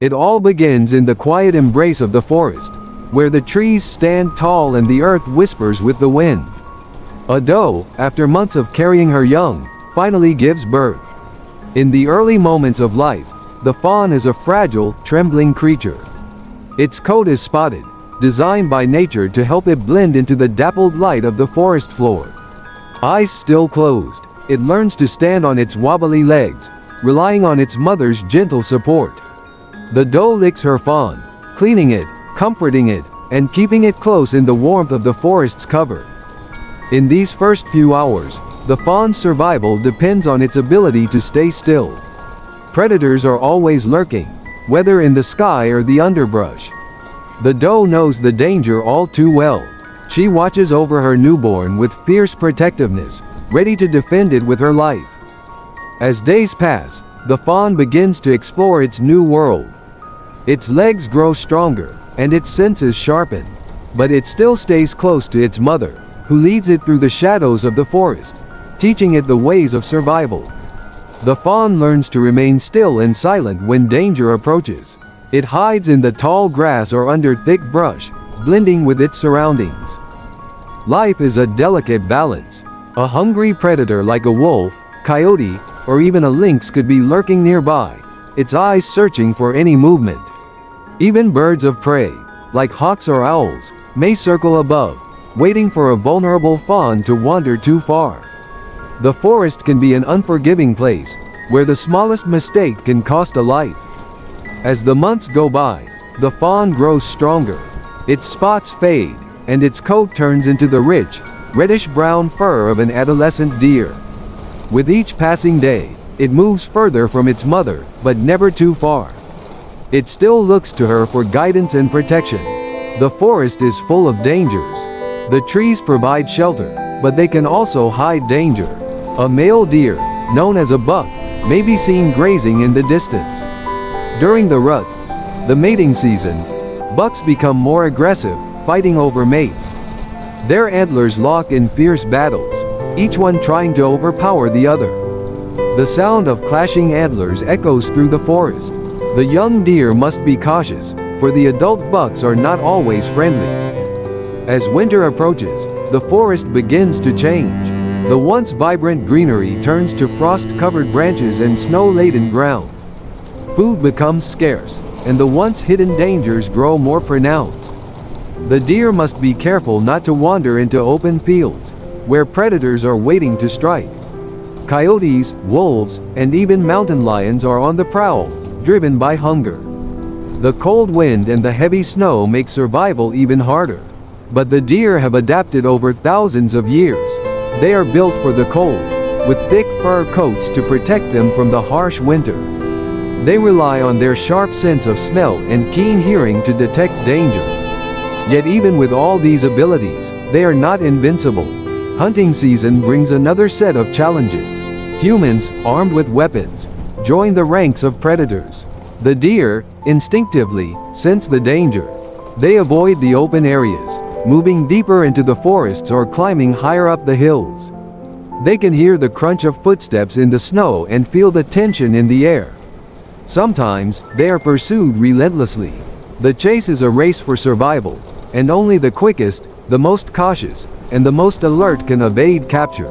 It all begins in the quiet embrace of the forest, where the trees stand tall and the earth whispers with the wind. A doe, after months of carrying her young, finally gives birth. In the early moments of life, the fawn is a fragile, trembling creature. Its coat is spotted, designed by nature to help it blend into the dappled light of the forest floor. Eyes still closed, it learns to stand on its wobbly legs, relying on its mother's gentle support. The doe licks her fawn, cleaning it, comforting it, and keeping it close in the warmth of the forest's cover. In these first few hours, the fawn's survival depends on its ability to stay still. Predators are always lurking, whether in the sky or the underbrush. The doe knows the danger all too well. She watches over her newborn with fierce protectiveness, ready to defend it with her life. As days pass, the fawn begins to explore its new world. Its legs grow stronger, and its senses sharpen, but it still stays close to its mother, who leads it through the shadows of the forest, teaching it the ways of survival. The fawn learns to remain still and silent when danger approaches. It hides in the tall grass or under thick brush, blending with its surroundings. Life is a delicate balance. A hungry predator like a wolf, coyote, or even a lynx could be lurking nearby, its eyes searching for any movement. Even birds of prey, like hawks or owls, may circle above, waiting for a vulnerable fawn to wander too far. The forest can be an unforgiving place, where the smallest mistake can cost a life. As the months go by, the fawn grows stronger. Its spots fade, and its coat turns into the rich, reddish-brown fur of an adolescent deer. With each passing day, it moves further from its mother, but never too far. It still looks to her for guidance and protection. The forest is full of dangers. The trees provide shelter, but they can also hide danger. A male deer, known as a buck, may be seen grazing in the distance. During the rut, the mating season, bucks become more aggressive, fighting over mates. Their antlers lock in fierce battles, each one trying to overpower the other. The sound of clashing antlers echoes through the forest. The young deer must be cautious, for the adult bucks are not always friendly. As winter approaches, the forest begins to change. The once vibrant greenery turns to frost-covered branches and snow-laden ground. Food becomes scarce, and the once hidden dangers grow more pronounced. The deer must be careful not to wander into open fields, where predators are waiting to strike. Coyotes, wolves, and even mountain lions are on the prowl, driven by hunger. The cold wind and the heavy snow make survival even harder. But the deer have adapted over thousands of years. They are built for the cold, with thick fur coats to protect them from the harsh winter. They rely on their sharp sense of smell and keen hearing to detect danger. Yet even with all these abilities, they are not invincible. Hunting season brings another set of challenges. Humans, armed with weapons, join the ranks of predators. The deer, instinctively, sense the danger. They avoid the open areas, moving deeper into the forests or climbing higher up the hills. They can hear the crunch of footsteps in the snow and feel the tension in the air. Sometimes, they are pursued relentlessly. The chase is a race for survival, and only the quickest, the most cautious, and the most alert can evade capture.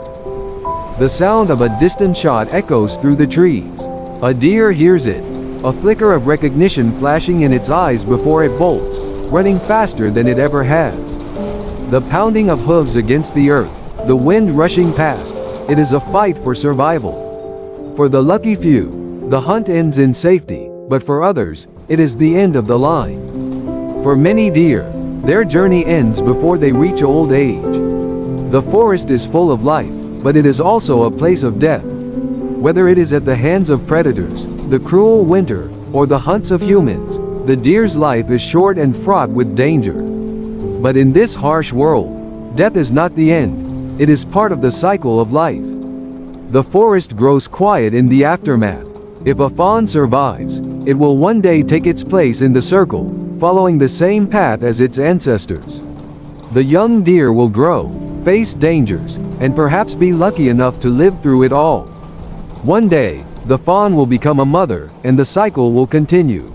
The sound of a distant shot echoes through the trees. A deer hears it, a flicker of recognition flashing in its eyes before it bolts, running faster than it ever has. The pounding of hooves against the earth, the wind rushing past, it is a fight for survival. For the lucky few, the hunt ends in safety, but for others, it is the end of the line. For many deer, their journey ends before they reach old age. The forest is full of life, but it is also a place of death. Whether it is at the hands of predators, the cruel winter, or the hunts of humans, the deer's life is short and fraught with danger. But in this harsh world, death is not the end, it is part of the cycle of life. The forest grows quiet in the aftermath. If a fawn survives, it will one day take its place in the circle, following the same path as its ancestors. The young deer will grow, face dangers, and perhaps be lucky enough to live through it all. One day, the fawn will become a mother, and the cycle will continue.